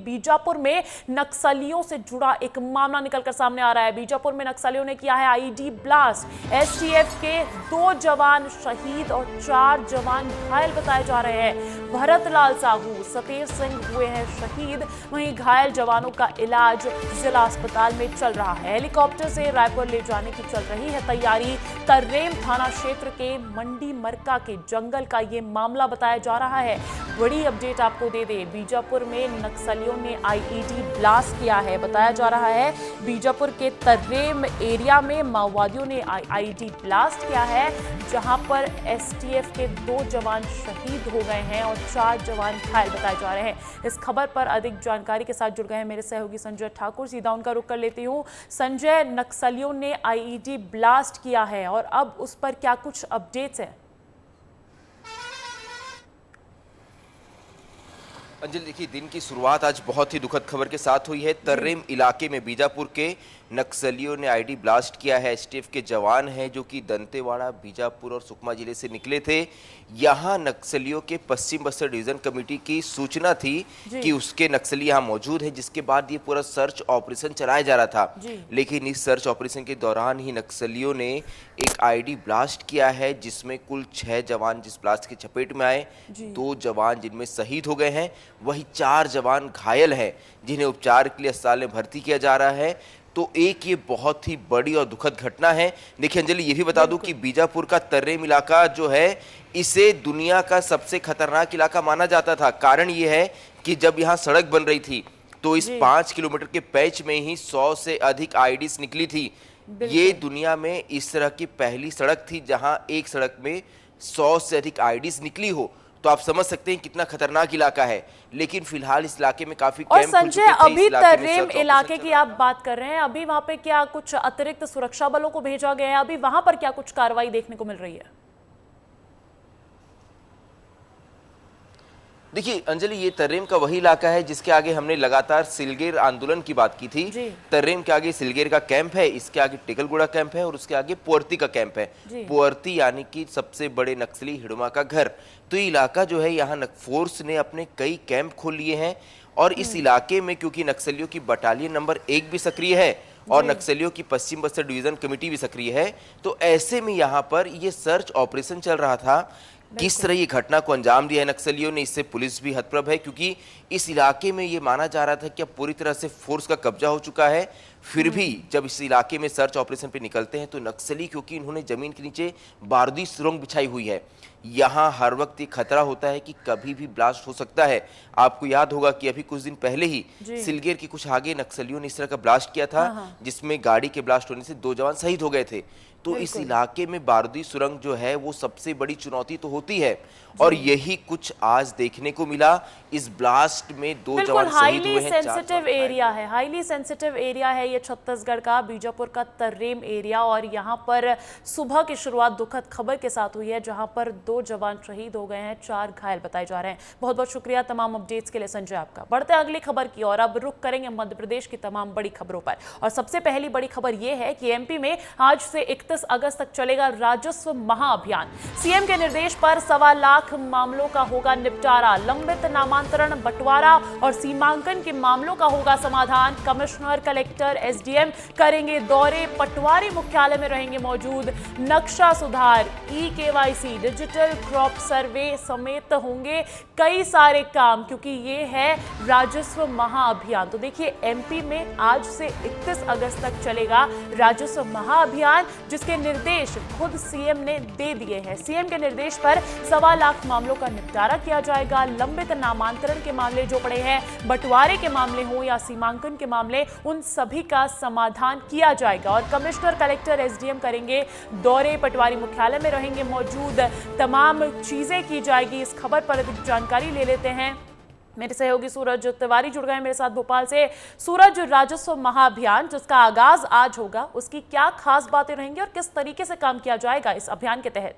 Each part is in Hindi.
बीजापुर में नक्सलियों से जुड़ा एक मामला निकलकर सामने आ रहा है। बीजापुर में नक्सलियों ने किया है आईईडी ब्लास्ट। एसटीएफ के 2 जवान शहीद और 4 जवान घायल बताए जा रहे हैं। भरत लाल साहू, सतेज सिंह हुए हैं शहीद, वहीं घायल जवानों का इलाज जिला अस्पताल में चल रहा है। हेलीकॉप्टर से रायपुर ले जाने की चल रही है तैयारी। तर्रेम थाना क्षेत्र के मंडी मरका के जंगल का ये मामला बताया जा रहा है। बड़ी अपडेट आपको दे दें, बीजापुर में नक्सलियों ने आईईडी ब्लास्ट किया है। बताया जा रहा है बीजापुर के तर्रेम एरिया में माओवादियों ने आईईडी ब्लास्ट किया है, जहां पर एसटीएफ के 2 जवान शहीद हो गए हैं और 4 जवान घायल बताए जा रहे हैं। इस खबर पर अधिक जानकारी के साथ जुड़ गए हैं मेरे सहयोगी संजय ठाकुर। सीधा उनका रुख कर लेती हूं। संजय, नक्सलियों ने आईईडी ब्लास्ट किया है और अब उस पर क्या कुछ अपडेट्स हैं? अंजलि, देखिए, दिन की शुरुआत आज बहुत ही दुखद खबर के साथ हुई है। तर्रेम इलाके में बीजापुर के नक्सलियों ने आईडी ब्लास्ट किया है। एसटीएफ के जवान हैं जो कि दंतेवाड़ा, बीजापुर और सुकमा जिले से निकले थे। यहाँ नक्सलियों के पश्चिम बस्तर डिवीजन कमेटी की सूचना थी कि उसके नक्सली यहाँ मौजूद है, जिसके बाद ये पूरा सर्च ऑपरेशन चलाया जा रहा था। लेकिन इस सर्च ऑपरेशन के दौरान ही नक्सलियों ने एक आईडी ब्लास्ट किया है, जिसमें कुल 6 जवान जिस ब्लास्ट की चपेट में आए। 2 जवान जिनमें शहीद हो गए हैं, वही 4 जवान घायल हैं, जिन्हें उपचार के लिए अस्पताल में भर्ती किया जा रहा है। तो एक ये बहुत ही बड़ी और दुखद घटना है। देखिए अंजलि, ये भी बता दूं कि बीजापुर का तर्रेम इलाका जो है, इसे दुनिया का सबसे खतरनाक इलाका माना जाता था। कारण ये है कि जब यहाँ सड़क बन रही थी तो इस 5 किलोमीटर के पैच में ही 100 से अधिक आईडीज निकली थी। ये दुनिया में इस तरह की पहली सड़क थी जहां एक सड़क में 100 से अधिक आईडीज निकली हो। तो आप समझ सकते हैं कितना खतरनाक इलाका है। लेकिन फिलहाल इस इलाके में काफी और संजय, अभी तर्रेम इलाके की आप बात कर रहे हैं, अभी वहां पे क्या कुछ अतिरिक्त सुरक्षा बलों को भेजा गया है? अभी वहां पर क्या कुछ कार्रवाई देखने को मिल रही है? देखिए अंजलि, ये तर्रेम का वही इलाका है जिसके आगे हमने लगातार सिलगेर आंदोलन की बात की थी। तर्रेम के आगे सिलगेर का कैंप है, इसके आगे टिकलगुड़ा कैंप है और उसके आगे पुअर्ती का कैंप है। पुअर्ती यानी कि सबसे बड़े नक्सली हिडमा का घर। तो ये इलाका जो है, यहाँ फोर्स ने अपने कई कैंप खोल लिए हैं और इस इलाके में क्योंकि नक्सलियों की बटालियन नंबर 1 भी सक्रिय है और नक्सलियों की पश्चिम बस्तर डिवीजन कमेटी भी सक्रिय है, तो ऐसे में यहाँ पर ये सर्च ऑपरेशन चल रहा था। किस तरह ये घटना को अंजाम दिया है नक्सलियों ने, इससे पुलिस भी हतप्रभ है, क्योंकि इस इलाके में ये माना जा रहा था कि अब पूरी तरह से फोर्स का कब्जा हो चुका है। फिर भी जब इस इलाके में सर्च ऑपरेशन पे निकलते हैं तो नक्सली, क्योंकि इन्होंने जमीन के नीचे बारूदी सुरंग बिछाई हुई है, यहाँ हर वक्त ये खतरा होता है कि कभी भी ब्लास्ट हो सकता है। आपको याद होगा कि अभी कुछ दिन पहले ही सिलगेर के कुछ आगे नक्सलियों ने इस तरह का ब्लास्ट किया था, जिसमें गाड़ी के ब्लास्ट होने से 2 जवान शहीद हो गए थे। तो इस इलाके में बारूदी सुरंग जो है वो सबसे बड़ी चुनौती तो होती है, और यही कुछ आज देखने को मिला। इस ब्लास्ट में 2 जवान शहीद हुए हैं। सेंसिटिव एरिया है, हाईली सेंसिटिव एरिया है ये छत्तीसगढ़ का, बीजापुर का तर्रेम एरिया, और यहाँ पर सुबह की शुरुआत दुखद खबर के साथ हुई है, जहाँ पर 2 जवान शहीद हो गए हैं, 4 घायल बताए जा रहे हैं। बहुत बहुत शुक्रिया तमाम अपडेट्स के लिए संजय आपका। बढ़ते हैं अगली खबर की और अब रुख करेंगे मध्य प्रदेश की तमाम बड़ी खबरों पर। और सबसे पहली बड़ी खबर यह है कि एमपी में आज से 31 अगस्त तक चलेगा राजस्व महाअभियान। सीएम के निर्देश पर 1.25 लाख मामलों का होगा निपटारा। लंबित नामांतरण, बंटवारा और सीमांकन के मामलों का होगा समाधान। कमिश्नर, कलेक्टर, एसडीएम करेंगे दौरे, पटवारी मुख्यालय में रहेंगे मौजूद। नक्शा सुधार, ई-केवाईसी, डिजिटल क्रॉप सर्वे समेत होंगे कई सारे काम, क्योंकि ये है राजस्व महाअभियान। तो देखिए, एमपी में आज से 31 अगस्त तक चलेगा राजस्व महाअभियान, जिसके निर्देश खुद सीएम ने दे दिए हैं। सीएम के निर्देश पर 1.25 लाख मामलों का निपटारा किया जाएगा। लंबित नामांतरण के मामले जो पड़े हैं, बंटवारे के मामले हो या सीमांकन के मामले, उन सभी का समाधान किया जाएगा। और कमिश्नर, कलेक्टर, एसडीएम करेंगे दौरे, पटवारी मुख्यालय में रहेंगे मौजूद। तमाम चीजें की जाएगी। इस खबर पर अधिक जानकारी ले लेते हैं। मेरे सहयोगी सूरज तिवारी जुड़ गए मेरे साथ भोपाल से। सूरज, राजस्व महाअभियान जिसका आगाज आज होगा, उसकी क्या खास बातें रहेंगी और किस तरीके से काम किया जाएगा इस अभियान के तहत?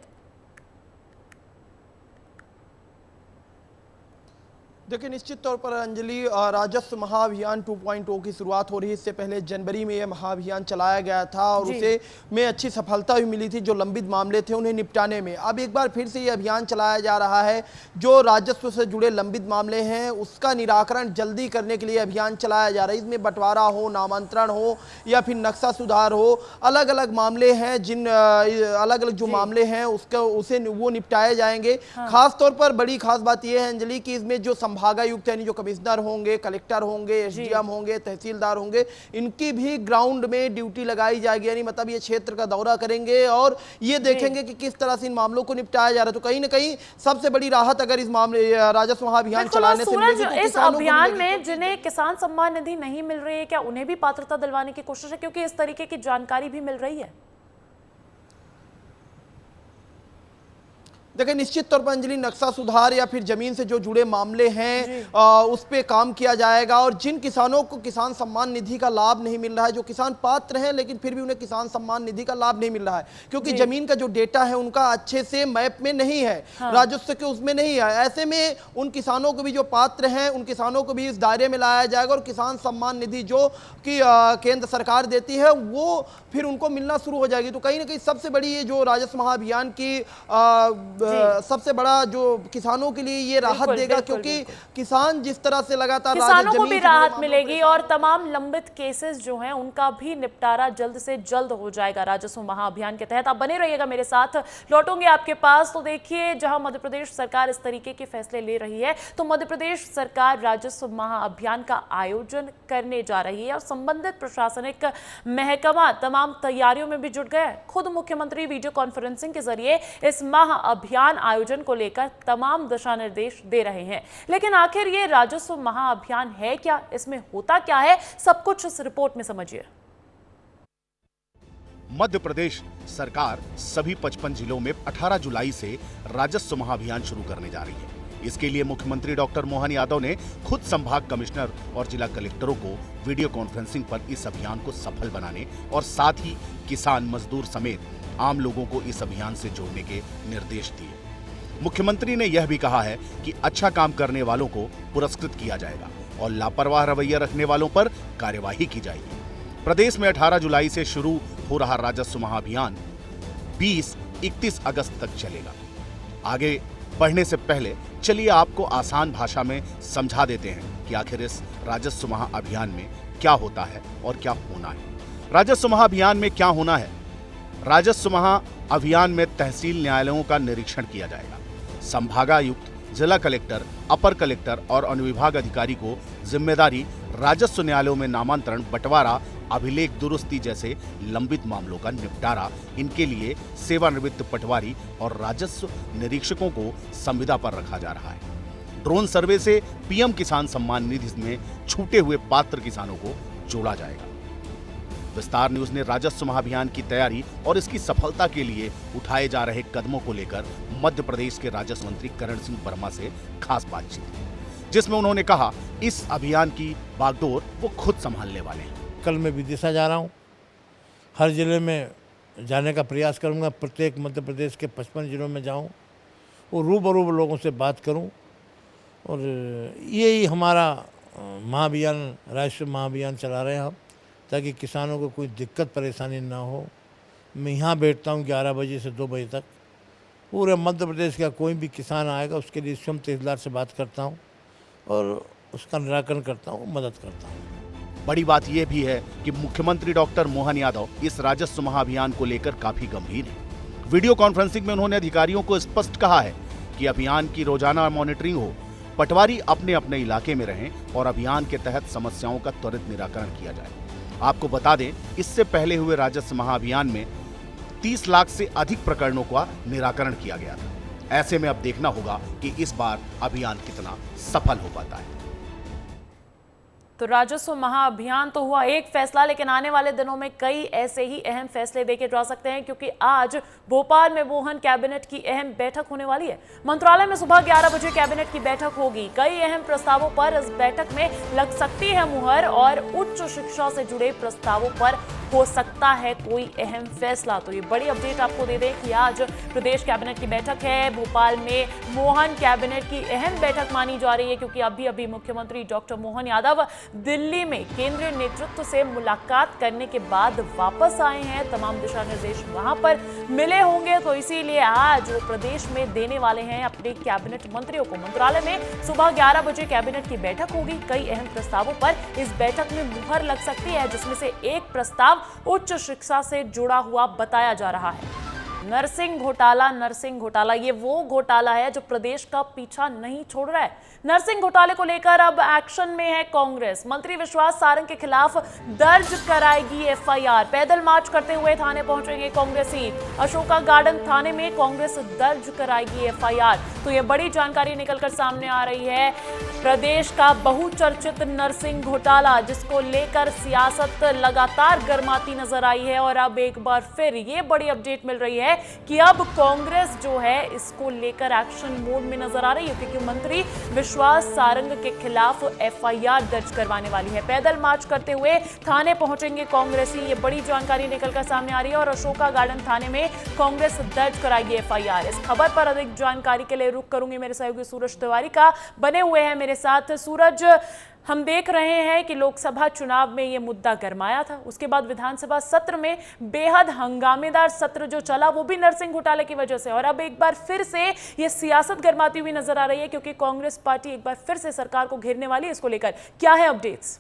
देखिए, निश्चित तौर पर अंजलि, राजस्व महाअभियान 2.0 की शुरुआत हो रही है। इससे पहले जनवरी में यह महाअभियान चलाया गया था और उसे में अच्छी सफलता भी मिली थी। जो लंबित मामले थे उन्हें निपटाने में, अब एक बार फिर से ये अभियान चलाया जा रहा है। जो राजस्व से जुड़े लंबित मामले हैं उसका निराकरण जल्दी करने के लिए अभियान चलाया जा रहा है। इसमें बंटवारा हो, नामांतरण हो या फिर नक्शा सुधार हो, अलग अलग मामले हैं। जिन अलग अलग जो मामले हैं उसे वो निपटाए जाएंगे। खास तौर पर बड़ी खास बात यह है अंजलि कि इसमें जो संभागायुक्त यानी जो कमिश्नर होंगे, कलेक्टर होंगे, एसडीएम होंगे, तहसीलदार होंगे, इनकी भी ग्राउंड में ड्यूटी लगाई जाएगी। यानी मतलब ये क्षेत्र का दौरा करेंगे और ये देखेंगे कि किस तरह से इन मामलों को निपटाया जा रहा है। तो कहीं ना कहीं सबसे बड़ी राहत अगर इस मामले राजस्व महाअभियान चलाने से मिलेगी तो इस अभियान में जिन्हें किसान सम्मान निधि नहीं मिल रही है, क्या उन्हें भी पात्रता दिलवाने की कोशिश है? क्योंकि इस तरीके की जानकारी भी मिल रही है। देखिए, निश्चित तौर पर अंजलि, नक्शा सुधार या फिर जमीन से जो जुड़े मामले हैं उस पे काम किया जाएगा। और जिन किसानों को किसान सम्मान निधि का लाभ नहीं मिल रहा है, जो किसान पात्र हैं लेकिन फिर भी उन्हें किसान सम्मान निधि का लाभ नहीं मिल रहा है क्योंकि जमीन का जो डेटा है उनका अच्छे से मैप में नहीं है, राजस्व के उसमें नहीं है। ऐसे में उन किसानों को भी, जो पात्र हैं, उन किसानों को भी इस दायरे में लाया जाएगा और किसान सम्मान निधि जो कि केंद्र सरकार देती है वो फिर उनको मिलना शुरू हो जाएगी। तो कहीं ना कहीं सबसे बड़ी ये जो राजस्व महाअभियान की सबसे बड़ा जो किसानों के लिए ये राहत देगा, क्योंकि किसान जिस तरह से लगातार किसानों को भी राहत मिलेगी और तमाम लंबित केसेस जो हैं उनका भी निपटारा जल्द से जल्द हो जाएगा राजस्व महाअभियान के तहत। आप बने रहिएगा मेरे साथ, लौटूंगे आपके पास। तो देखिए, जहां मध्य प्रदेश सरकार इस तरीके के फैसले ले रही है तो मध्य प्रदेश सरकार राजस्व महाअभियान का आयोजन करने जा रही है और संबंधित प्रशासनिक महकमा तमाम तैयारियों में भी जुट गया है। खुद मुख्यमंत्री वीडियो कॉन्फ्रेंसिंग के जरिए इस महाअभियान आयोजन को लेकर तमाम दिशा निर्देश दे रहे हैं। लेकिन आखिर ये राजस्व महाअभियान है क्या, इसमें होता क्या है, सब कुछ इस रिपोर्ट में समझिए। मध्य प्रदेश सरकार सभी 55 जिलों में 18 जुलाई से राजस्व महाअभियान शुरू करने जा रही है। इसके लिए मुख्यमंत्री डॉक्टर मोहन यादव ने खुद संभाग कमिश्नर और जिला कलेक्टरों को वीडियो कॉन्फ्रेंसिंग पर इस अभियान को सफल बनाने और साथ ही किसान, मजदूर समेत आम लोगों को इस अभियान से जोड़ने के निर्देश दिए। मुख्यमंत्री ने यह भी कहा है कि अच्छा काम करने वालों को पुरस्कृत किया जाएगा और लापरवाह रवैया रखने वालों पर कार्यवाही की जाएगी। प्रदेश में 18 जुलाई से शुरू हो रहा राजस्व महाअभियान 20-31 अगस्त तक चलेगा। आगे बढ़ने से पहले चलिए आपको आसान भाषा में समझा देते हैं कि आखिर इस राजस्व महाअभियान में क्या होता है और क्या होना है। राजस्व महाअभियान में क्या होना है? राजस्व महाअभियान में तहसील न्यायालयों का निरीक्षण किया जाएगा। संभागायुक्त, जिला कलेक्टर, अपर कलेक्टर और अनुविभाग अधिकारी को जिम्मेदारी राजस्व न्यायालयों में नामांतरण, बंटवारा, अभिलेख दुरुस्ती जैसे लंबित मामलों का निपटारा। इनके लिए सेवानिवृत्त पटवारी और राजस्व निरीक्षकों को संविदा पर रखा जा रहा है। ड्रोन सर्वे से पीएम किसान सम्मान निधि में छूटे हुए पात्र किसानों को जोड़ा जाएगा। विस्तार न्यूज ने राजस्व महाअभियान की तैयारी और इसकी सफलता के लिए उठाए जा रहे कदमों को लेकर मध्य प्रदेश के राजस्व मंत्री करण सिंह वर्मा से खास बातचीत की, जिसमें उन्होंने कहा इस अभियान की बागडोर वो खुद संभालने वाले हैं। कल मैं विदिशा जा रहा हूँ, हर जिले में जाने का प्रयास करूँगा। प्रत्येक मध्य प्रदेश के 55 जिलों में जाऊँ और रूबरू लोगों से बात करूँ और यही हमारा महाअभियान, राजस्व महाअभियान चला रहे हैं हम, ताकि किसानों को कोई दिक्कत परेशानी ना हो। मैं यहाँ बैठता हूँ 11 बजे से 2 बजे तक। पूरे मध्य प्रदेश का कोई भी किसान आएगा उसके लिए स्वयं तहसीलदार से बात करता हूँ और उसका निराकरण करता हूँ, मदद करता हूँ। बड़ी बात यह भी है कि मुख्यमंत्री डॉक्टर मोहन यादव इस राजस्व महाअभियान को लेकर काफी गंभीर हैं। वीडियो कॉन्फ्रेंसिंग में उन्होंने अधिकारियों को स्पष्ट कहा है कि अभियान की रोजाना मॉनिटरिंग हो, पटवारी अपने अपने इलाके में रहें और अभियान के तहत समस्याओं का त्वरित निराकरण किया जाए। आपको बता दें, इससे पहले हुए राजस्व महाअभियान में 30 लाख से अधिक प्रकरणों का निराकरण किया गया था। ऐसे में अब देखना होगा कि इस बार अभियान कितना सफल हो पाता है। तो राजस्व महाअभियान तो हुआ एक फैसला, लेकिन आने वाले दिनों में कई ऐसे ही अहम फैसले देखे जा सकते हैं, क्योंकि आज भोपाल में वोहन कैबिनेट की अहम बैठक होने वाली है। मंत्रालय में सुबह 11 बजे कैबिनेट की बैठक होगी। कई अहम प्रस्तावों पर इस बैठक में लग सकती है मुहर और उच्च शिक्षा से जुड़े प्रस्तावों पर हो सकता है कोई अहम फैसला। तो ये बड़ी अपडेट आपको दे दें कि आज प्रदेश कैबिनेट की बैठक है। भोपाल में मोहन कैबिनेट की अहम बैठक मानी जा रही है, क्योंकि अभी मुख्यमंत्री डॉक्टर मोहन यादव दिल्ली में केंद्रीय नेतृत्व से मुलाकात करने के बाद वापस आए हैं। तमाम दिशा निर्देश वहां पर मिले होंगे, तो इसीलिए आज वो प्रदेश में देने वाले हैं अपने कैबिनेट मंत्रियों को। मंत्रालय में सुबह 11 बजे कैबिनेट की बैठक होगी। कई अहम प्रस्तावों पर इस बैठक में मुहर लग सकती है, जिसमें से एक प्रस्ताव उच्च शिक्षा से जुड़ा हुआ बताया जा रहा है। नर्सिंग घोटाला ये वो घोटाला है जो प्रदेश का पीछा नहीं छोड़ रहा है। नर्सिंग घोटाले को लेकर अब एक्शन में है कांग्रेस। मंत्री विश्वास सारंग के खिलाफ दर्ज कराएगी एफआईआर। पैदल मार्च करते हुए थाने पहुंचेंगे कांग्रेसी। अशोका गार्डन थाने में कांग्रेस दर्ज कराएगी एफआईआर। तो ये बड़ी जानकारी निकलकर सामने आ रही है। प्रदेश का बहुचर्चित नर्सिंग घोटाला, जिसको लेकर सियासत लगातार गर्माती नजर आई है, और अब एक बार फिर ये बड़ी अपडेट मिल रही है कि अब कांग्रेस जो है इसको लेकर एक्शन मोड में नजर आ रही है, क्योंकि मंत्री विश्वास सारंग के खिलाफ एफआईआर दर्ज करवाने वाली है। पैदल मार्च करते हुए थाने पहुंचेंगे कांग्रेसी। ये बड़ी जानकारी निकलकर सामने आ रही है, और अशोका गार्डन थाने में कांग्रेस दर्ज कराएगी एफआईआर। इस खबर पर अधिक जानकारी के लिए रुख करूंगी मेरे सहयोगी सूरज तिवारी का। बने हुए हैं मेरे साथ। सूरज, हम देख रहे हैं कि लोकसभा चुनाव में ये मुद्दा गरमाया था, उसके बाद विधानसभा सत्र में बेहद हंगामेदार सत्र जो चला वो भी नर्सिंग घोटाले की वजह से, और अब एक बार फिर से ये सियासत गरमाती हुई नजर आ रही है, क्योंकि कांग्रेस पार्टी एक बार फिर से सरकार को घेरने वाली है। इसको लेकर क्या है अपडेट्स?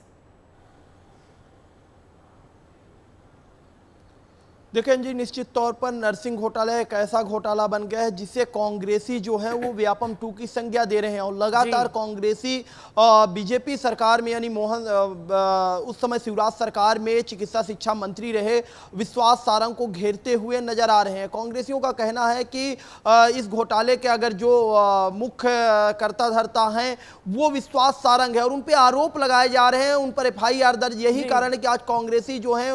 देखें जी, निश्चित तौर पर नर्सिंग घोटाला एक ऐसा घोटाला बन गया है जिसे कांग्रेसी जो है वो व्यापम 2 की संज्ञा दे रहे हैं, और लगातार कांग्रेसी बीजेपी सरकार में, यानी उस समय शिवराज सरकार में चिकित्सा शिक्षा मंत्री रहे विश्वास सारंग को घेरते हुए नजर आ रहे हैं। कांग्रेसियों का कहना है कि इस घोटाले के अगर जो मुख्य कर्ता धर्ता हैं वो विश्वास सारंग है, और उन पर आरोप लगाए जा रहे हैं, उन पर एफआईआर दर्ज। यही कारण है कि आज कांग्रेसी जो है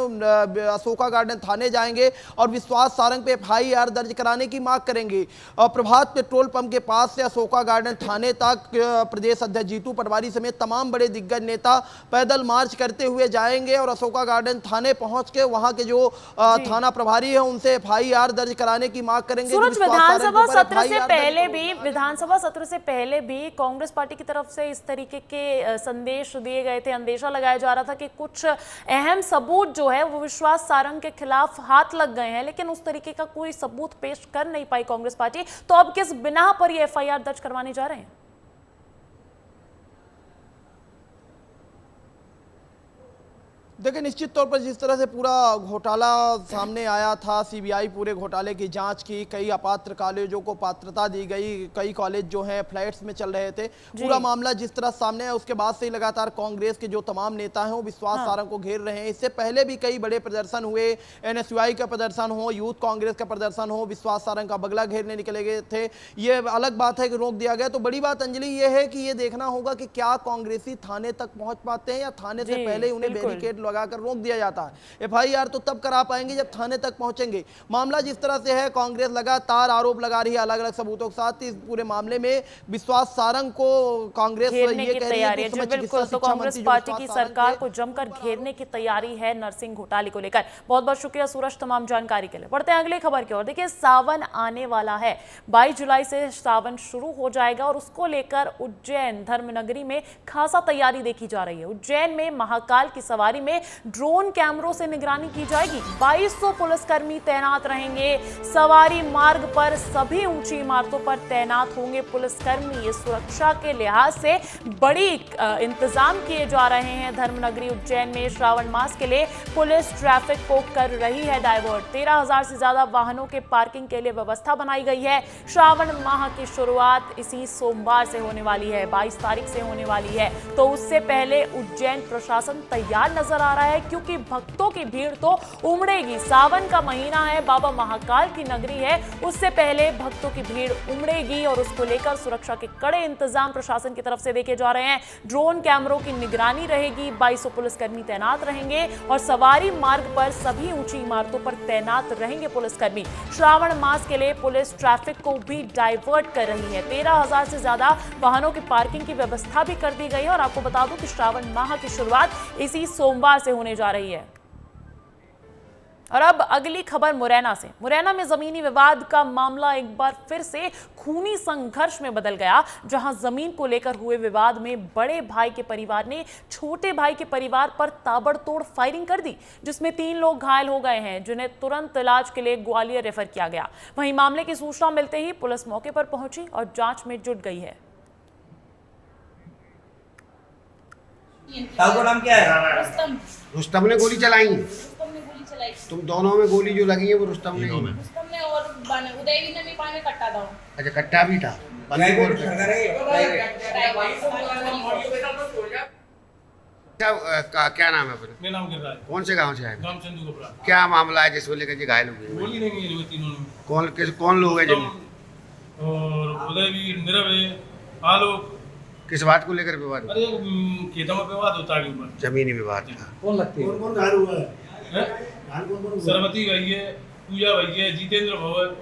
अशोका गार्डन थाने जाएंगे और विश्वास सारंग पे एफआईआर दर्ज कराने की मांग करेंगे। प्रभात पेट्रोल पंप के पास से अशोका गार्डन थाने तक प्रदेश अध्यक्ष जीतू पटवारी समेत तमाम बड़े दिग्गज नेता पैदल मार्च करते हुए जाएंगे, और अशोका गार्डन थाने पहुंच के वहां के जो थाना प्रभारी है उनसे एफआईआर दर्ज कराने की मांग करेंगे। सूरज, विधानसभा सत्र से पहले भी कांग्रेस पार्टी की तरफ से इस तरीके के संदेश दिए गए थे। अंदेशा लगाया जा रहा था कि कुछ अहम सबूत जो है वो विश्वास सारंग के खिलाफ हाथ लग गए हैं, लेकिन उस तरीके का कोई सबूत पेश कर नहीं पाई कांग्रेस पार्टी। तो अब किस बिना पर ये एफआईआर दर्ज करवाने जा रहे हैं? देखिए, निश्चित तौर पर जिस तरह से पूरा घोटाला सामने आया था, सीबीआई पूरे घोटाले की जांच की, कई अपात्र कॉलेजों को पात्रता दी गई, कई कॉलेज जो हैं फ्लैट्स में चल रहे थे, पूरा मामला जिस तरह सामने आया उसके बाद से ही लगातार कांग्रेस के जो तमाम नेता हैं वो विश्वास सारंग को घेर रहे हैं। इससे पहले भी कई बड़े प्रदर्शन हुए, एनएसयूआई का प्रदर्शन हो, यूथ कांग्रेस का प्रदर्शन हो, विश्वास सारंग का बगला घेरने निकले गए थे। ये अलग बात है कि रोक दिया गया। तो बड़ी बात अंजलि ये है कि ये देखना होगा कि क्या कांग्रेसी थाने तक पहुंच पाते हैं, या थाने से पहले उन्हें बैरिकेड लगाकर रोक दिया जाता है। एफआईआर तो तब करा पाएंगे जब थाने तक पहुंचेंगे। मामला जिस तरह से है, कांग्रेस लगातार आरोप लगा रही है अलग अलग सबूतों के साथ। इस पूरे मामले में विश्वास सारंग को कांग्रेस ये कह रही है कि बिल्कुल, तो कांग्रेस पार्टी की सरकार को जमकर घेरने की तैयारी है नर्सिंग घोटाले को लेकर। बहुत बहुत शुक्रिया सूरज तमाम जानकारी के लिए। बढ़ते हैं अगली खबर की ओर। देखिए, सावन आने वाला है, 22 जुलाई से सावन शुरू हो जाएगा, और उसको लेकर उज्जैन धर्मनगरी में खासा तैयारी देखी जा रही है। उज्जैन में महाकाल की सवारी में ड्रोन कैमरों से निगरानी की जाएगी। 2200 पुलिसकर्मी तैनात रहेंगे। सवारी मार्ग पर सभी ऊंची इमारतों पर तैनात होंगे पुलिसकर्मी। ये सुरक्षा के लिहाज से बड़ी इंतजाम किए जा रहे हैं। धर्मनगरी उज्जैन में श्रावण मास के लिए पुलिस ट्रैफिक को कर रही है डाइवर्ट। 13,000 से ज्यादा वाहनों के पार्किंग के लिए व्यवस्था बनाई गई है। श्रावण माह की शुरुआत इसी सोमवार से होने वाली है, 22 तारीख से होने वाली है। तो उससे पहले उज्जैन प्रशासन तैयार नजर आ रहा है, क्योंकि भक्तों की भीड़ तो उमड़ेगी। सावन का महीना है, बाबा महाकाल की नगरी है, उससे पहले भक्तों की भीड़ उमड़ेगी, और उसको लेकर सुरक्षा के कड़े इंतजाम प्रशासन की तरफ से देखे जा रहे हैं। ड्रोन कैमरों की निगरानी रहेगी, 2200 पुलिसकर्मी तैनात रहेंगे, और सवारी मार्ग पर सभी ऊंची इमारतों पर तैनात रहेंगे पुलिसकर्मी। श्रावण मास के लिए पुलिस ट्रैफिक को भी डाइवर्ट कर रही है। 13,000 से ज्यादा वाहनों की पार्किंग की व्यवस्था भी कर दी गई है, और आपको बता दूं कि श्रावण माह की शुरुआत इसी सोमवार से होने जा रही है। और अब अगली खबर मुरैना से। मुरैना में जमीनी विवाद का मामला एक बार फिर से खूनी संघर्ष में बदल गया, जहां जमीन को लेकर हुए विवाद में बड़े भाई के परिवार ने छोटे भाई के परिवार पर ताबड़तोड़ फायरिंग कर दी, जिसमें 3 लोग घायल हो गए हैं, जिन्हें तुरंत इलाज के लिए ग्वालियर रेफर किया गया। वहीं मामले की सूचना मिलते ही पुलिस मौके पर पहुंची और जांच में जुट गई है। का नाम क्या है? रुस्तम ने गोली चलाई। तुम दोनों में गोली जो लगी है वो रुस्तम ने और उदयवीर ने भी पानी कट्टा था। अच्छा, कट्टा भी था। क्या नाम है अपने? मेरा नाम गिरराज। कौन से गांव से आए? गांव चंदूगोपरा। क्या मामला है जिसको लेकर जी घायल हो गए? गोली नहीं है तीनों में। कौन लोग हैं जिन? और उदयवीर, नीरव है, आलोक। किस बात को लेकर विवाद? अरे खेतों में विवाद होता है ऊपर, जमीनी विवाद था। कौन लगती है? कौन घायल हुआ है? सरवती भाई है, पूजा भाई है, जितेंद्र भवन।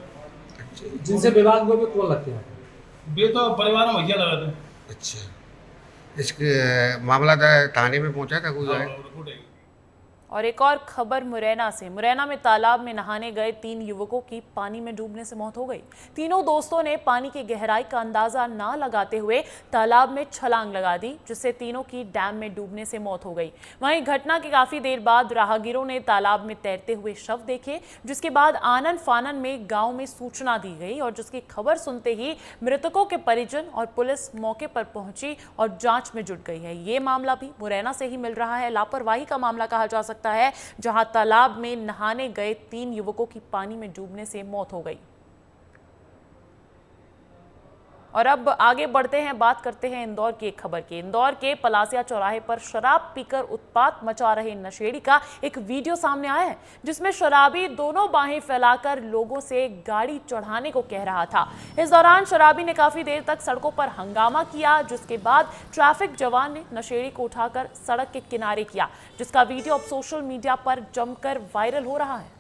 जिनसे विवाद हुआ कौन लगते हैं? वे तो परिवार में भैया लगा था। अच्छा, इसके मामला थाने में पहुंचा था कोई? रिपोर्ट है। और एक और खबर मुरैना से। मुरैना में तालाब में नहाने गए 3 युवकों की पानी में डूबने से मौत हो गई। तीनों दोस्तों ने पानी की गहराई का अंदाजा ना लगाते हुए तालाब में छलांग लगा दी, जिससे तीनों की डैम में डूबने से मौत हो गई। वहीं घटना के काफी देर बाद राहगीरों ने तालाब में तैरते हुए शव देखे, जिसके बाद आनन फानन में गांव में सूचना दी गई और जिसकी खबर सुनते ही मृतकों के परिजन और पुलिस मौके पर पहुंची और जांच में जुट गई है। ये मामला भी मुरैना से ही मिल रहा है। लापरवाही का मामला कहा जा सकता है, जहां तालाब में नहाने गए 3 युवकों की पानी में डूबने से मौत हो गई। और अब आगे बढ़ते हैं, बात करते हैं इंदौर की एक खबर की। इंदौर के पलासिया चौराहे पर शराब पीकर उत्पात मचा रहे नशेड़ी का एक वीडियो सामने आया है, जिसमें शराबी दोनों बाहें फैलाकर लोगों से गाड़ी चढ़ाने को कह रहा था। इस दौरान शराबी ने काफी देर तक सड़कों पर हंगामा किया, जिसके बाद ट्रैफिक जवान ने नशेड़ी को उठाकर सड़क के किनारे किया, जिसका वीडियो अब सोशल मीडिया पर जमकर वायरल हो रहा है।